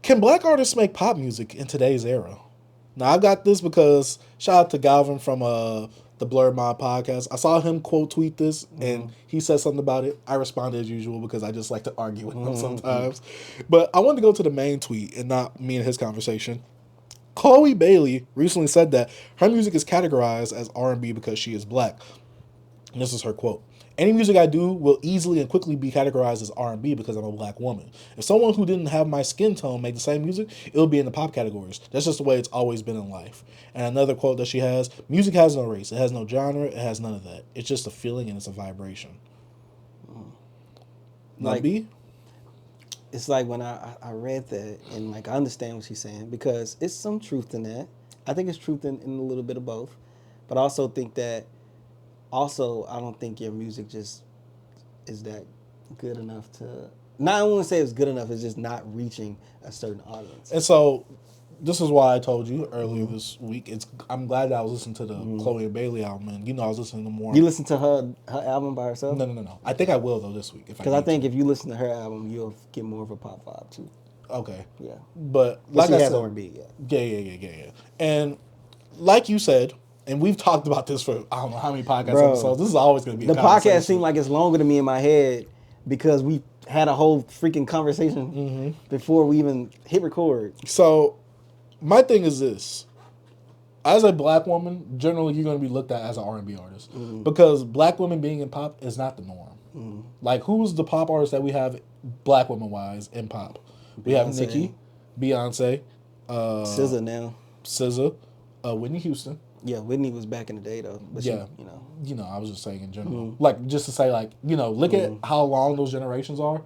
Can black artists make pop music in today's era? Now I got this because shout out to Galvin from the Blurred Mind podcast. I saw him quote tweet this and he said something about it. I responded as usual because I just like to argue with him sometimes. But I wanted to go to the main tweet and not me and his conversation. Chloe Bailey recently said that her music is categorized as R&B because she is black. And this is her quote. Any music I do will easily and quickly be categorized as R&B because I'm a black woman. If someone who didn't have my skin tone made the same music, it would be in the pop categories. That's just the way it's always been in life. And another quote that she has, music has no race. It has no genre. It has none of that. It's just a feeling and it's a vibration. Like, B? It's like when I read that and like I understand what she's saying because it's some truth in that. I think it's truth in a little bit of both. But I also think that I don't think your music just is that good enough to. Not I don't want to say it's good enough. It's just not reaching a certain audience. And so, this is why I told you earlier this week. I'm glad that I was listening to the Chloe and Bailey album, and I was listening to more. You listen to her album by herself? No. I think I will though this week because I think if you listen to her album, you'll get more of a pop vibe too. Okay. Yeah. But like I said, R&B. Yeah. And like you said. And we've talked about this for I don't know how many podcast episodes. This is always going to be the podcast seemed like it's longer to me in my head because we had a whole freaking conversation before we even hit record. So, my thing is this: as a black woman, generally you're going to be looked at as an R&B artist because black women being in pop is not the norm. Like, who's the pop artist that we have, black woman wise, in pop? We have Nicki, Beyonce, SZA now, Whitney Houston. Yeah, Whitney was back in the day though. But yeah, I was just saying in general, like just to say, like look at how long those generations are.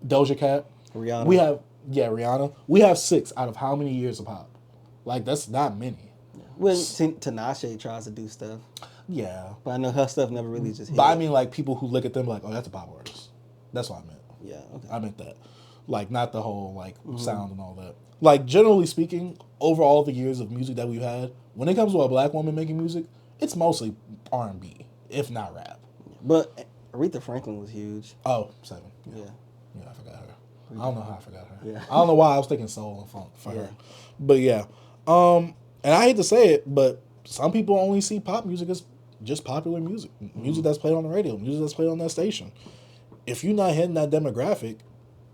Doja Cat, Rihanna. We have Rihanna. We have 6 out of how many years of pop? Like that's not many. Well, Tinashe tries to do stuff. Yeah, but I know her stuff never really just hit. But I mean, like people who look at them like, oh, that's a pop artist. That's what I meant. Yeah, okay. I meant that. Like not the whole like sound and all that. Like generally speaking, over all the years of music that we've had, when it comes to a black woman making music, it's mostly R&B, if not rap. But Aretha Franklin was huge. Oh, 7. Yeah, I forgot her. I don't know how I forgot her. Yeah. I don't know why I was thinking soul and funk for her. But yeah, and I hate to say it, but some people only see pop music as just popular music, music that's played on the radio, music that's played on that station. If you're not hitting that demographic,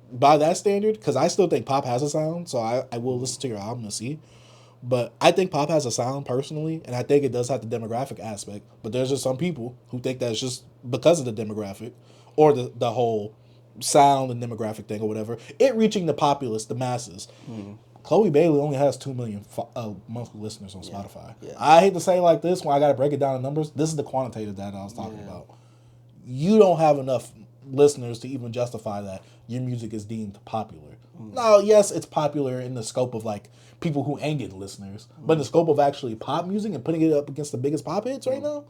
by that standard, because I still think pop has a sound, so I will listen to your album and see. But I think pop has a sound personally, and I think it does have the demographic aspect. But there's just some people who think that's just because of the demographic or the whole sound and demographic thing or whatever. It reaching the populace, the masses. Chloe Bailey only has 2 million monthly listeners on Spotify. Yeah. I hate to say it like this when I got to break it down in numbers. This is the quantitative data I was talking about. You don't have enough listeners to even justify that your music is deemed popular. Now, yes, it's popular in the scope of like people who ain't getting listeners, but in the scope of actually pop music and putting it up against the biggest pop hits right now,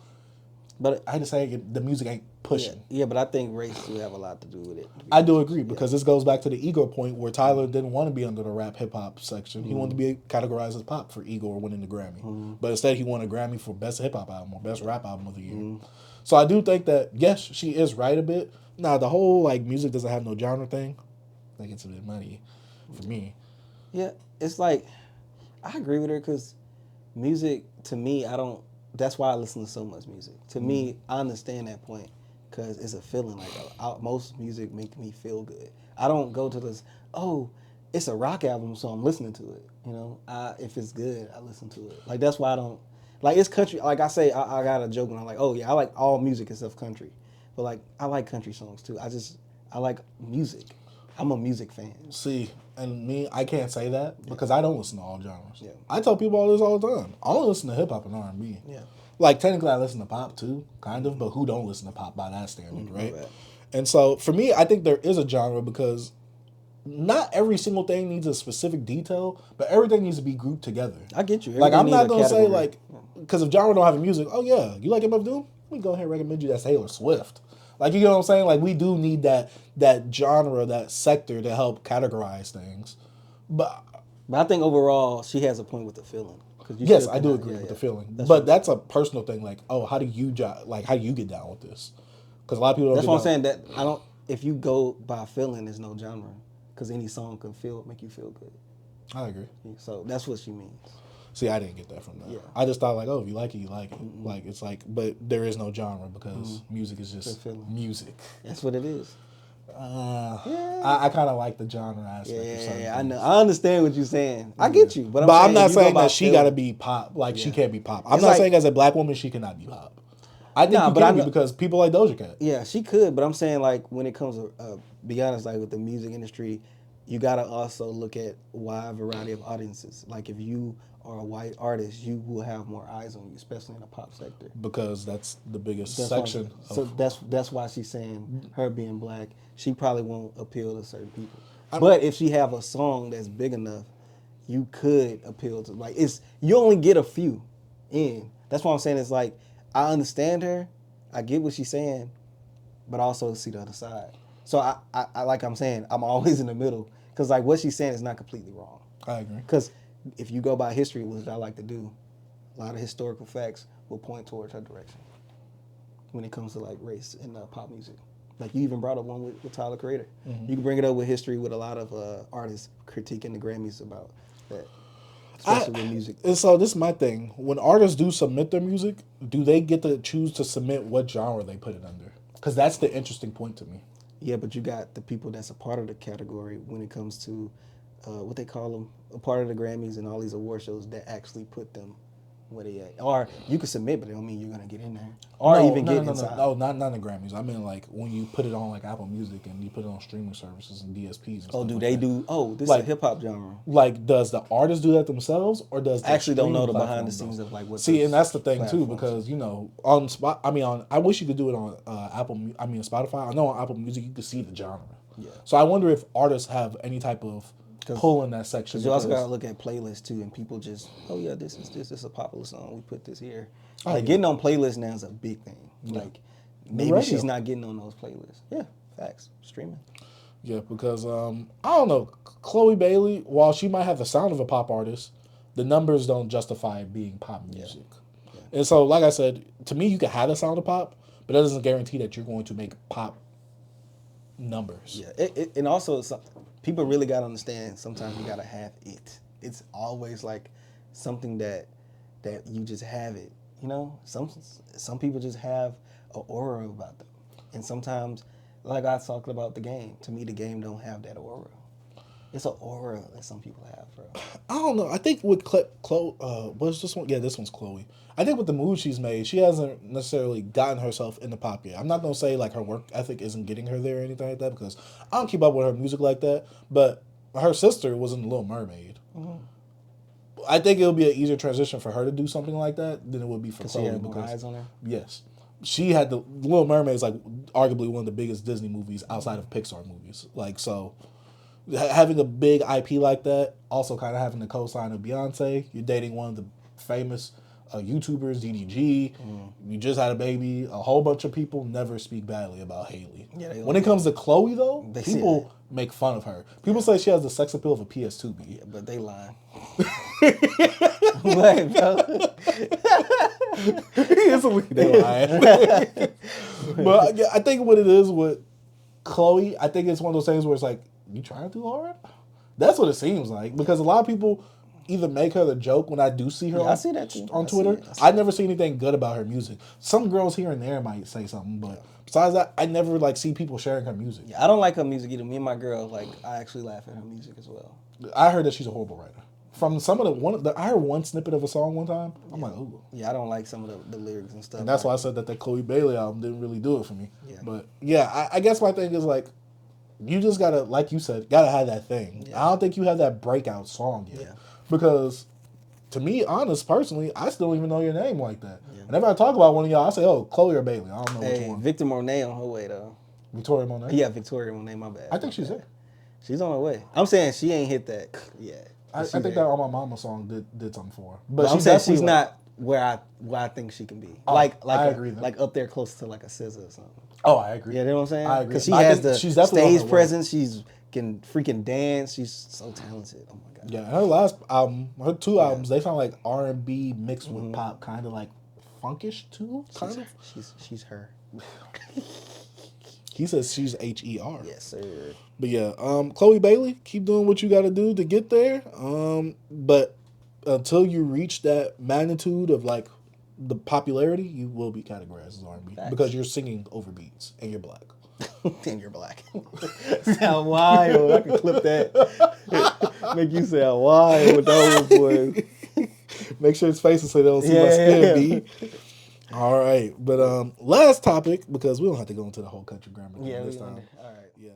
but I hate to say the music ain't pushing. Yeah, but I think race do have a lot to do with it. I do agree because this goes back to the Igor point where Tyler didn't want to be under the rap hip hop section. He wanted to be categorized as pop for Igor winning the Grammy, but instead he won a Grammy for best hip hop album or best rap album of the year. So I do think that yes, she is right a bit. Now the whole like music doesn't have no genre thing, I think it's a bit muddy for me. Yeah, it's like I agree with her because music to me, that's why I listen to so much music. To me, I understand that point because it's a feeling. Like most music makes me feel good. I don't go to this. Oh, it's a rock album, so I'm listening to it. If it's good, I listen to it. Like that's why I don't like it's country. Like I say, I got a joke when I'm like, oh yeah, I like all music except country. But like I like country songs too. I like music. I'm a music fan. See, and me, I can't say that because I don't listen to all genres. Yeah. I tell people all this all the time. I only listen to hip hop and R&B. Yeah. Like technically I listen to pop too, kind of, but who don't listen to pop by that standard, right? Right. And so for me, I think there is a genre because not every single thing needs a specific detail, but everything needs to be grouped together. I get you. Like I'm not gonna say category. like because if genre don't have music, oh yeah, you like MF Doom? Let me go ahead and recommend you that Taylor Swift. Like, you know what I'm saying? Like, we do need that genre, that sector to help categorize things. But I think overall, she has a point with the feeling. Yes, I do agree with the feeling. But that's a personal thing. Like, oh, how do you get down with this? Because a lot of people don't. That's what I'm saying. That I don't. If you go by feeling, there's no genre. because any song can make you feel good. I agree. So that's what she means. See, I didn't get that from that. Yeah. I just thought like, oh, if you like it, you like it. Like it's like, but there is no genre because music is just music. That's what it is. I kind of like the genre aspect. Of certain I things. know. I understand what you're saying. I get you, but I'm not if you saying go by that she got to be pop. Like she can't be pop. I'm It's not like- saying as a black woman she cannot be pop. I think you can be because people like Doja Cat. Yeah, she could, but I'm saying like when it comes to be honest, like with the music industry, you gotta also look at wide variety of audiences. Like if you are a white artist, you will have more eyes on you, especially in the pop sector. Because that's the biggest That's section. so that's why she's saying her being black, she probably won't appeal to certain people. But if she have a song that's big enough, you could appeal to like you only get a few in. That's why I'm saying it's like I understand her, I get what she's saying, but I also see the other side. So I like I'm saying, I'm always in the middle because like what she's saying is not completely wrong. I agree. Because if you go by history, which I like to do, a lot of historical facts will point towards her direction when it comes to like race in pop music. Like you even brought up one with Tyler Creator. Mm-hmm. You can bring it up with history with a lot of artists critiquing the Grammys about that, especially with music. And so this is my thing. When artists do submit their music, do they get to choose to submit what genre they put it under? Because that's the interesting point to me. Yeah, but you got the people that's a part of the category when it comes to what they call them, a part of the Grammys and all these award shows that actually put them where they at. Or you can submit, but it don't mean you're gonna get in there. Or get inside. No, not the Grammys. I mean like when you put it on like Apple Music and you put it on streaming services and DSPs. And Do stuff they like do? Oh, this Like- is a hip hop genre. Like, does the artist do that themselves, or does the I actually don't know the streaming behind the platform scenes do? of like what. See, those and that's the thing too, platforms. because you know, on spot. I mean, I wish you could do it on Spotify. I know on Apple Music you could see the genre. Yeah. So I wonder if artists have any type of pull in that section. Because you also gotta look at playlists too, and people just, oh yeah, this is a popular song. We put this here. Like getting on playlists now is a big thing. Like maybe radio. she's not getting on those playlists. Yeah, facts. Streaming. Yeah, because I don't know, Chloe Bailey, while she might have the sound of a pop artist, the numbers don't justify it being pop music. Yeah. And so, like I said, to me, you can have the sound of pop, but that doesn't guarantee that you're going to make pop numbers. Yeah, and also people really gotta understand. Sometimes you gotta have it. It's always like something that you just have it. You know, some people just have an aura about them, and sometimes, like I talked about the game. To me, the game don't have that aura. It's an aura that some people have, bro. I don't know. I think with Chloe, what's this one? Yeah, this one's Chloe. I think with the moves she's made, she hasn't necessarily gotten herself into pop yet. I'm not gonna say like her work ethic isn't getting her there or anything like that because I don't keep up with her music like that. But her sister was in The Little Mermaid. Mm-hmm. I think it would be an easier transition for her to do something like that than it would be for Chloe. She had more eyes on her. Yes, she had The Little Mermaid is like arguably one of the biggest Disney movies outside of Pixar movies. Like so. Having a big IP like that, also kind of having the co-sign of Beyonce. You're dating one of the famous YouTubers, DDG. You just had a baby. A whole bunch of people never speak badly about Hailey. Yeah, when it comes to Chloe, though, They people make fun of her. People say she has the sex appeal of a PS2B. Yeah, but they lying. Like, bro. They lying. But I think what it is with Chloe, I think it's one of those things where it's like, you trying to do hard? That's what it seems like. Because a lot of people either make her the joke when I do see her I see that too. on Twitter. I never see anything good about her music. Some girls here and there might say something, but besides that, I never like see people sharing her music. Yeah, I don't like her music either. Me and my girl, like, I actually laugh at her music as well. I heard that she's a horrible writer. From some of I heard one snippet of a song one time. I'm like, ooh. Yeah, I don't like some of the lyrics and stuff. And that's why I said that Chloe Bailey album didn't really do it for me. Yeah. But yeah, I guess my thing is like, you just gotta, like you said, gotta have that thing. Yeah. I don't think you have that breakout song yet. Yeah. Because to me, honest, personally, I still don't even know your name like that. Yeah. Whenever I talk about one of y'all, I say, oh, Chloe or Bailey. I don't know which one. Victor Monet on her way, though. Victoria Monet? Yeah, Victoria Monet, my bad. I think she's there. She's on her way. I'm saying she ain't hit that yet. I think that On My Mama song did something for her. But I'm saying she's not where I think she can be. I agree. Like up there close to like a SZA or something. Oh, I agree. Yeah, you know what I'm saying? I agree. Because she has the stage presence. She can freaking dance. She's so talented. Oh my god. Yeah, her last album, her two albums, they sound like R&B mixed with pop, kind of like funkish too. Kind of. She's her. He says she's HER. Yes, sir. But yeah, Chloe Bailey, keep doing what you got to do to get there. But until you reach that magnitude of like the popularity, you will be categorized as R&B because you're singing over beats and you're black. And you're black. Sound wild. I can clip that. Make you sound wild with those boys. Make sure it's facing so they don't see my skin, B. All right, but last topic, because we don't have to go into the whole country grammar thing this time. All right. Yeah.